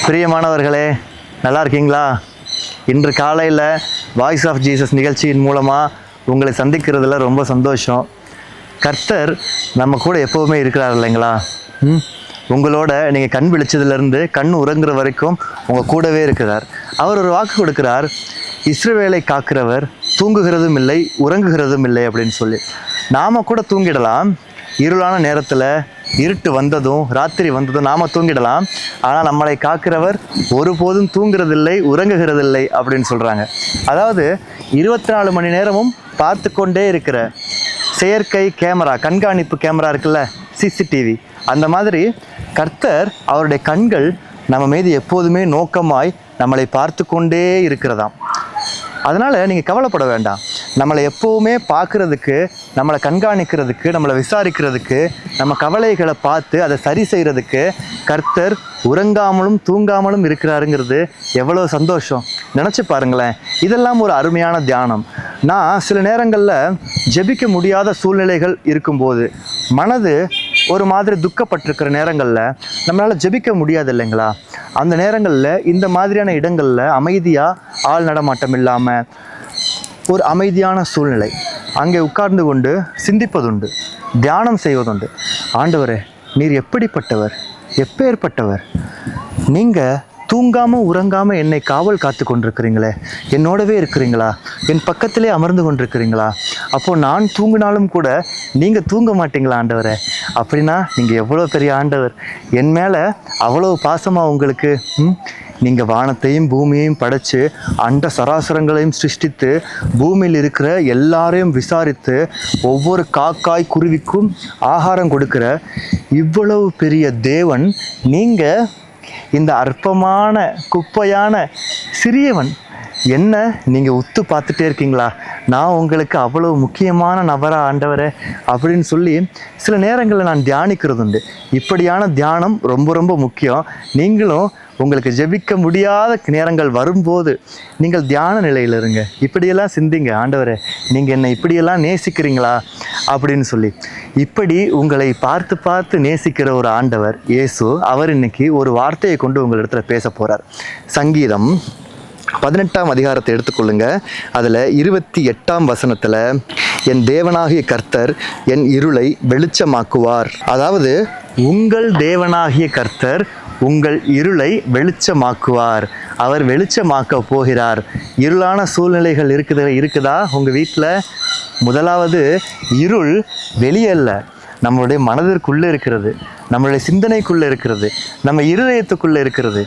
பிரியமானவர்களே, நல்லா இருக்கீங்களா? இன்று காலையில் வாய்ஸ் ஆஃப் ஜீசஸ் நிகழ்ச்சியின் மூலமாக உங்களை சந்திக்கிறதுல ரொம்ப சந்தோஷம். கர்த்தர் நம்ம கூட எப்போவுமே இருக்கிறார் இல்லைங்களா? உங்களோட நீங்கள் கண் விழிச்சதுலேருந்து கண் உறங்குற வரைக்கும் உங்கள் கூடவே இருக்கிறார். அவர் ஒரு வாக்கு கொடுக்கிறார், இஸ்ரவேலை காக்கிறவர் தூங்குகிறதும் இல்லை உறங்குகிறதும் இல்லை அப்படின்னு சொல்லி. நாம் கூட தூங்கிடலாம், இருளான நேரத்தில் இருட்டு வந்ததும் ராத்திரி வந்ததும் நாம் தூங்கிடலாம். ஆனால் நம்மளை காக்கிறவர் ஒருபோதும் தூங்குறதில்லை உறங்குகிறதில்லை அப்படின்னு சொல்கிறாங்க. அதாவது 24 மணி நேரமும் பார்த்து கொண்டே இருக்கிற செயற்கை கேமரா, கண்காணிப்பு கேமரா இருக்குல்ல, சிசிடிவி, அந்த மாதிரி கர்த்தர் அவருடைய கண்கள் நம்ம மீது எப்போதுமே நோக்கமாய் நம்மளை பார்த்து கொண்டே இருக்கிறதாம். அதனால் நீங்கள் கவலைப்பட வேண்டாம். நம்மளை எப்போவுமே பார்க்குறதுக்கு, நம்மளை கண்காணிக்கிறதுக்கு, நம்மளை விசாரிக்கிறதுக்கு, நம்ம கவலைகளை பார்த்து அதை சரி செய்கிறதுக்கு கர்த்தர் உறங்காமலும் தூங்காமலும் இருக்கிறாருங்கிறது எவ்வளோ சந்தோஷம். நினச்சி பாருங்களேன். இதெல்லாம் ஒரு அருமையான தியானம். நான் சில நேரங்களில் ஜெபிக்க முடியாத சூழ்நிலைகள் இருக்கும்போது, மனது ஒரு மாதிரி துக்கப்பட்டிருக்கிற நேரங்களில் நம்மளால் ஜெபிக்க முடியாது இல்லைங்களா? அந்த நேரங்களில் இந்த மாதிரியான இடங்களில் அமைதியாக, ஆள் நடமாட்டம் இல்லாமல் ஒரு அமைதியான சூழ்நிலை, அங்கே உட்கார்ந்து கொண்டு சிந்திப்பதுண்டு, தியானம் செய்வதுண்டு. ஆண்டவரே, நீர் எப்படிப்பட்டவர், எப்பேற்பட்டவர், நீங்கள் தூங்காமல் உறங்காமல் என்னை காவல் காத்து கொண்டிருக்கிறீங்களே, என்னோடவே இருக்கிறீங்களா, என் பக்கத்திலே அமர்ந்து கொண்டிருக்கிறீங்களா? அப்போது நான் தூங்கினாலும் கூட நீங்கள் தூங்க மாட்டீங்களா ஆண்டவரே? அப்படின்னா நீங்கள் எவ்வளோ பெரிய ஆண்டவர், என் மேலே அவ்வளோ பாசமாக உங்களுக்கு. நீங்கள் வானத்தையும் பூமியையும் படைத்து அண்ட சராசரங்களையும் சிருஷ்டித்து பூமியில் இருக்கிற எல்லாரையும் விசாரித்து ஒவ்வொரு காக்காய் குருவிக்கும் ஆகாரம் கொடுக்குற இவ்வளவு பெரிய தேவன், நீங்கள் இந்த அற்பமான குப்பையான சிறியவன், என்ன நீங்கள் உத்து பார்த்துட்டே இருக்கீங்களா? நான் உங்களுக்கு அவ்வளோ முக்கியமான நபரா ஆண்டவரே அப்படின்னு சொல்லி சில நேரங்களில் நான் தியானிக்கிறது உண்டு. இப்படியான தியானம் ரொம்ப ரொம்ப முக்கியம். நீங்களும் உங்களுக்கு ஜெபிக்க முடியாத நேரங்கள் வரும்போது நீங்கள் தியான நிலையில் இருங்க. இப்படியெல்லாம் சிந்திங்க, ஆண்டவரே நீங்கள் என்னை இப்படியெல்லாம் நேசிக்கிறீங்களா அப்படின்னு சொல்லி. இப்படி உங்களை பார்த்து பார்த்து நேசிக்கிற ஒரு ஆண்டவர் இயேசு, அவர் இன்னைக்கு ஒரு வார்த்தையை கொண்டு உங்களிடத்துல பேச போகிறார். சங்கீதம் 18ஆம் அதிகாரத்தை எடுத்துக்கொள்ளுங்க. அதில் 28ஆம் வசனத்தில், என் தேவனாகிய கர்த்தர் என் இருளை வெளிச்சமாக்குவார். அதாவது உங்கள் தேவனாகிய கர்த்தர் உங்கள் இருளை வெளிச்சமாக்குவார். அவர் வெளிச்சமாக்க போகிறார். இருளான சூழ்நிலைகள் இருக்குதா உங்கள் வீட்டில்? முதலாவது, இருள் வெளியே இல்லை, நம்மளுடைய மனதிற்குள்ளே இருக்கிறது, நம்மளுடைய சிந்தனைக்குள்ளே இருக்கிறது, நம்ம இருதயத்துக்குள்ளே இருக்கிறது.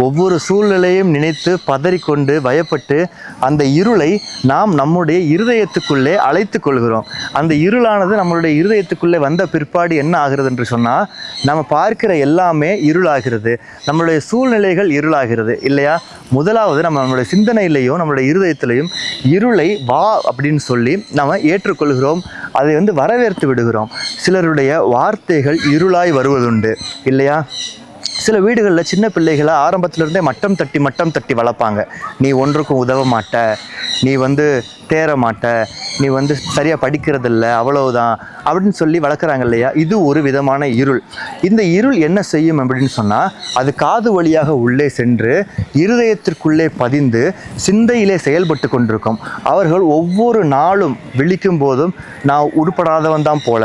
ஒவ்வொரு சூழ்நிலையும் நினைத்து பதறிக்கொண்டு பயப்பட்டு அந்த இருளை நாம் நம்முடைய இருதயத்துக்குள்ளே அழைத்து கொள்கிறோம். அந்த இருளானது நம்மளுடைய இருதயத்துக்குள்ளே வந்த பிற்பாடு என்ன ஆகிறது என்று சொன்னால், நம்ம பார்க்கிற எல்லாமே இருளாகிறது, நம்மளுடைய சூழ்நிலைகள் இருளாகிறது இல்லையா? முதலாவது நம்மளுடைய சிந்தனையிலையும் நம்மளுடைய இருதயத்திலையும் இருளை வா அப்படின்னு சொல்லி நம்ம ஏற்றுக்கொள்கிறோம், அதை வரவேற்று விடுகிறோம். சிலருடைய வார்த்தைகள் இருளாய் வருவதுண்டு இல்லையா? சில வீடுகளில் சின்ன பிள்ளைகளை ஆரம்பத்திலிருந்தே மட்டம் தட்டி வளர்ப்பாங்க. நீ ஒன்றுக்கும் உதவ மாட்ட, நீ தேர மாட்ட, நீ சரியாக படிக்கிறதில்ல, அவ்வளவுதான் அப்படின்னு சொல்லி வளர்க்குறாங்க இல்லையா? இது ஒரு விதமான இருள். இந்த இருள் என்ன செய்யும் அப்படின்னு சொன்னால், அது காது வழியாக உள்ளே சென்று இருதயத்திற்குள்ளே பதிந்து சிந்தையிலே செயல்பட்டு கொண்டிருக்கும். அவர்கள் ஒவ்வொரு நாளும் விழிக்கும் போதும் நான் உருப்படாதவன் தான் போல,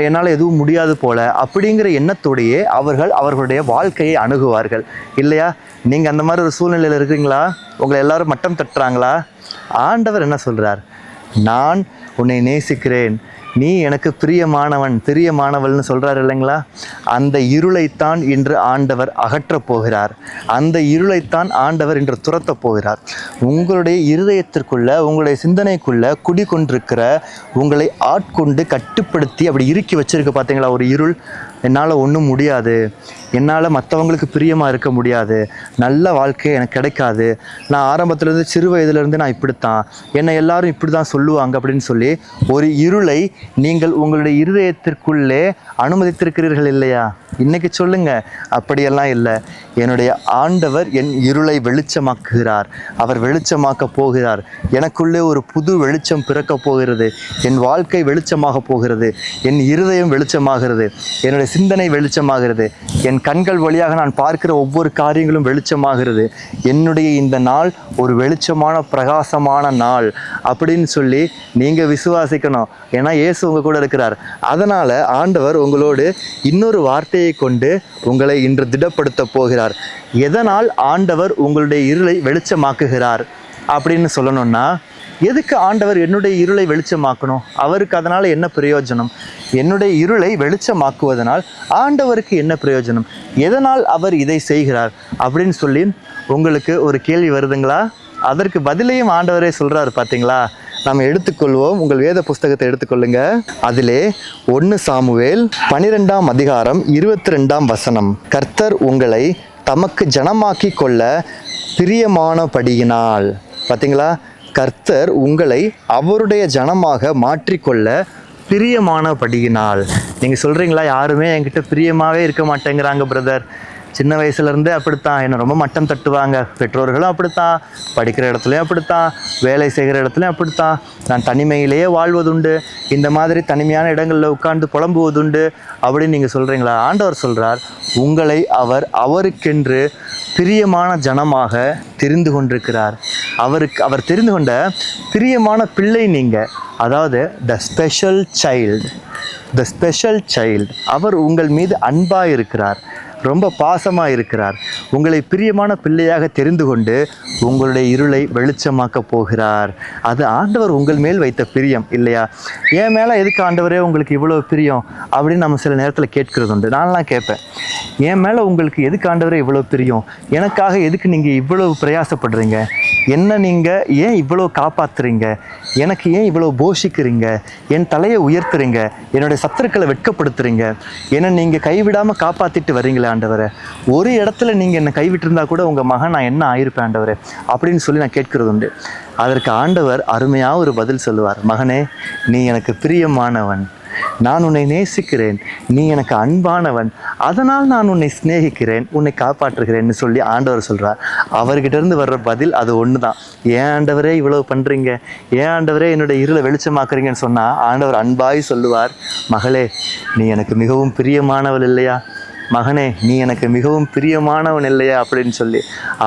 என்னால் எதுவும் முடியாது போல அப்படிங்கிற எண்ணத்தோடையே அவர்கள் அவர்களுடைய வாழ்க்கையை அணுகுவார்கள் இல்லையா? நீங்கள் அந்த மாதிரி ஒரு சூழ்நிலையில் இருக்கிறீங்களா? உங்களை எல்லாரும் மட்டம் தட்டுறாங்களா? ஆண்டவர் என்ன சொல்கிறார்? நான் உன்னை நேசிக்கிறேன், நீ எனக்கு பிரியமானவள்னு சொல்கிறார் இல்லைங்களா? அந்த இருளைத்தான் இன்று ஆண்டவர் அகற்றப் போகிறார். அந்த இருளைத்தான் ஆண்டவர் இன்று துரத்தப் போகிறார். உங்களுடைய இருதயத்திற்குள்ள, உங்களுடைய சிந்தனைக்குள்ள குடிகொண்டிருக்கிற, உங்களை ஆட்கொண்டு கட்டுப்படுத்தி அப்படி இறுக்கி வச்சிருக்க பார்த்தீங்களா ஒரு இருள். என்னால் ஒன்றும் முடியாது, என்னால் மற்றவங்களுக்கு பிரியமாக இருக்க முடியாது, நல்ல வாழ்க்கை எனக்கு கிடைக்காது, நான் ஆரம்பத்துலேருந்து சிறு வயதுலேருந்து நான் இப்படித்தான், என்னை எல்லாரும் இப்படி தான் சொல்லுவாங்க அப்படின்னு சொல்லி ஒரு இருளை நீங்கள் உங்களுடைய இருதயத்திற்குள்ளே அனுமதித்திருக்கிறீர்கள் இல்லையா? இன்னைக்கு சொல்லுங்க, அப்படியெல்லாம் இல்லை. என்னுடைய ஆண்டவர் என் இருளை வெளிச்சமாக்குகிறார். அவர் வெளிச்சமாக்க போகிறார். எனக்குள்ளே ஒரு புது வெளிச்சம் பிறக்க போகிறது. என் வாழ்க்கை வெளிச்சமாக போகிறது. என் இருதயம் வெளிச்சமாகிறது. என்னுடைய சிந்தனை வெளிச்சமாகிறது. என் கண்கள் வழியாக நான் பார்க்கிற ஒவ்வொரு காரியங்களும் வெளிச்சமாகிறது. என்னுடைய இந்த நாள் ஒரு வெளிச்சமான பிரகாசமான நாள் அப்படின்னு சொல்லி நீங்கள் விசுவாசிக்கணும். ஏன்னா இயேசு உங்க கூட இருக்கிறார். அதனால் ஆண்டவர் உங்களோடு இன்னொரு வார்த்தையை கொண்டு உங்களை இன்று திடப்படுத்த போகிறார். எதனால் ஆண்டவர் உங்களுடைய இருளை வெளிச்சமாக்குகிறார் அப்படின்னு சொல்லணும்னா, எதுக்கு ஆண்டவர் என்னுடைய இருளை வெளிச்சமாக்கணும்? அவருக்கு அதனால் என்ன பிரயோஜனம்? என்னுடைய இருளை வெளிச்சமாக்குவதனால் ஆண்டவருக்கு என்ன பிரயோஜனம்? எதனால் அவர் இதை செய்கிறார் அப்படின்னு சொல்லி உங்களுக்கு ஒரு கேள்வி வருதுங்களா? அதற்கு பதிலையும் ஆண்டவரே சொல்கிறார். பார்த்தீங்களா? நாம் எடுத்துக்கொள்வோம். உங்கள் வேத புஸ்தகத்தை எடுத்துக்கொள்ளுங்க. அதிலே 1 சாமுவேல் 12ஆம் அதிகாரம் 22ஆம் வசனம். கர்த்தர் உங்களை தமக்கு ஜனமாக்கி கொள்ள பிரியமானபடியினால். பார்த்தீங்களா? கர்த்தர் உங்களை அவருடைய ஜனமாக மாற்றிக்கொள்ள பிரியமானபடியினால். நீங்கள் சொல்கிறீங்களா, யாருமே என்கிட்ட பிரியமாகவே இருக்க மாட்டேங்கிறாங்க பிரதர். சின்ன வயசுலேருந்தே அப்படித்தான், என்னை ரொம்ப மட்டம் தட்டுவாங்க. பெற்றோர்களும் அப்படித்தான், படிக்கிற இடத்துலையும் அப்படித்தான், வேலை செய்கிற இடத்துலையும் அப்படித்தான். நான் தனிமையிலேயே வாழ்வதுண்டு, இந்த மாதிரி தனிமையான இடங்களில் உட்கார்ந்து புலம்புவதுண்டு அப்படின்னு நீங்கள் சொல்கிறீங்களா? ஆண்டவர் சொல்கிறார், உங்களை அவருக்கென்று பிரியமான ஜனமாக தெரிந்து கொண்டிருக்கிறார். அவர் தெரிந்து கொண்ட பிரியமான பிள்ளை நீங்கள். அதாவது த ஸ்பெஷல் சைல்டு. அவர் உங்கள் மீது அன்பாக இருக்கிறார், ரொம்ப பாசமாக இருக்கிறார். உங்களை பிரியமான பிள்ளையாக தெரிந்து கொண்டு உங்களுடைய இருளை வெளிச்சமாக்க போகிறார். அது ஆண்டவர் உங்கள் மேல் வைத்த பிரியம் இல்லையா? என் மேலே எதுக்கு ஆண்டவரே உங்களுக்கு இவ்வளோ பிரியம் அப்படின்னு நம்ம சில நேரத்தில் கேட்கிறது உண்டு. நான்லாம் கேட்பேன், என் மேலே உங்களுக்கு எதுக்கு ஆண்டவரே இவ்வளோ பிரியம்? எனக்காக எதுக்கு நீங்கள் இவ்வளவு பிரயாசப்படுறீங்க? என்ன நீங்கள் ஏன் இவ்வளோ காப்பாற்றுறீங்க? எனக்கு ஏன் இவ்வளோ போஷிக்கிறீங்க? என் தலையை உயர்த்துறீங்க, என்னுடைய சத்துருக்களை வெட்கப்படுத்துறீங்க, என்னை நீங்கள் கைவிடாமல் காப்பாற்றிட்டு வரீங்களே ஆண்டவரே. ஒரு இடத்துல நீங்கள் என்னை கைவிட்டிருந்தா கூட உங்கள் மகன் நான் என்ன ஆயிருப்பேன் ஆண்டவரே அப்படின்னு சொல்லி நான் கேட்கிறது உண்டு. அதற்கு ஆண்டவர் அருமையாக ஒரு பதில் சொல்லுவார். மகனே, நீ எனக்கு பிரியமானவன், நான் உன்னை நேசிக்கிறேன், நீ எனக்கு அன்பானவன், அதனால் நான் உன்னை சிநேகிக்கிறேன், உன்னை காப்பாற்றுகிறேன்னு சொல்லி ஆண்டவர் சொல்கிறார். அவர்கிட்ட இருந்து வர்ற பதில் அது ஒன்று தான். ஏன் ஆண்டவரே இவ்வளோ பண்ணுறீங்க? ஏன் ஆண்டவரே என்னுடைய இருளை வெளிச்சமாக்குறீங்கன்னு சொன்னால் ஆண்டவர் அன்பாய் சொல்லுவார், மகளே, நீ எனக்கு மிகவும் பிரியமானவள் இல்லையா? மகனே, நீ எனக்கு மிகவும் பிரியமானவன் இல்லையா அப்படின்னு சொல்லி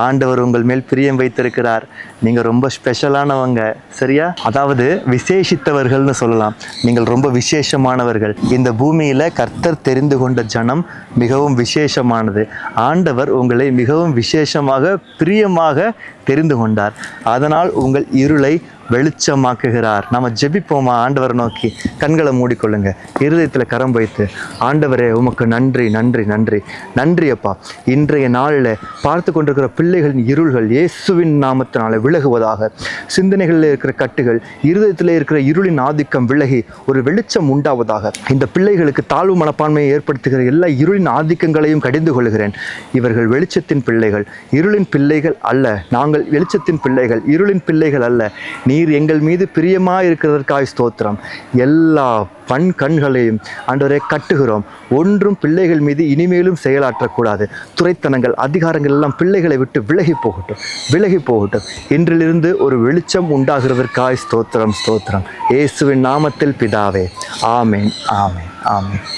ஆண்டவர் உங்கள் மேல் பிரியம் வைத்திருக்கிறார். நீங்கள் ரொம்ப ஸ்பெஷலானவங்க, சரியா? அதாவது விசேஷித்தவர்கள்னு சொல்லலாம். நீங்கள் ரொம்ப விசேஷமானவர்கள். இந்த பூமியில் கர்த்தர் தெரிந்து கொண்ட ஜனம் மிகவும் விசேஷமானது. ஆண்டவர் உங்களை மிகவும் விசேஷமாக பிரியமாக தெரிந்து கொண்டார். அதனால் உங்கள் இருளை வெளிச்சமாக்குகிறார். நம்ம ஜெபிப்போமா ஆண்டவரை நோக்கி? கண்களை மூடிக்கொள்ளுங்க, இருதயத்தில் கரம் வைத்து, ஆண்டவரே உமக்கு நன்றி நன்றி நன்றி நன்றி அப்பா. இன்றைய நாளில் பார்த்து கொண்டிருக்கிற பிள்ளைகளின் இருள்கள் இயேசுவின் நாமத்தினால விலகுவதாக. சிந்தனைகளில் இருக்கிற கட்டுகள், இருதயத்தில் இருக்கிற இருளின் ஆதிக்கம் விலகி ஒரு வெளிச்சம் உண்டாவதாக. இந்த பிள்ளைகளுக்கு தாழ்வு மனப்பான்மையை ஏற்படுத்துகிற எல்லா இருளின் ஆதிக்கங்களையும் கடிந்து கொள்கிறேன். இவர்கள் வெளிச்சத்தின் பிள்ளைகள், இருளின் பிள்ளைகள் அல்ல. நாங்கள் வெளிச்சத்தின் பிள்ளைகள், இருளின் பிள்ளைகள் அல்ல. நீர் எங்கள் மீது பிரியமாக இருக்கிறதற்காக ஸ்தோத்திரம். எல்லா கண்களையும் ஆண்டவரே கட்டுகிறோம். ஒன்றும் பிள்ளைகள் மீது இனிமேலும் செயலாற்றக்கூடாது. துரைத்தனங்கள், அதிகாரங்கள் எல்லாம் பிள்ளைகளை விட்டு விலகி போகட்டும். இன்றிலிருந்து ஒரு வெளிச்சம் உண்டாகிறதற்காக ஸ்தோத்திரம். இயேசுவின் நாமத்தில் பிதாவே, ஆமேன் ஆமேன் ஆமேன்.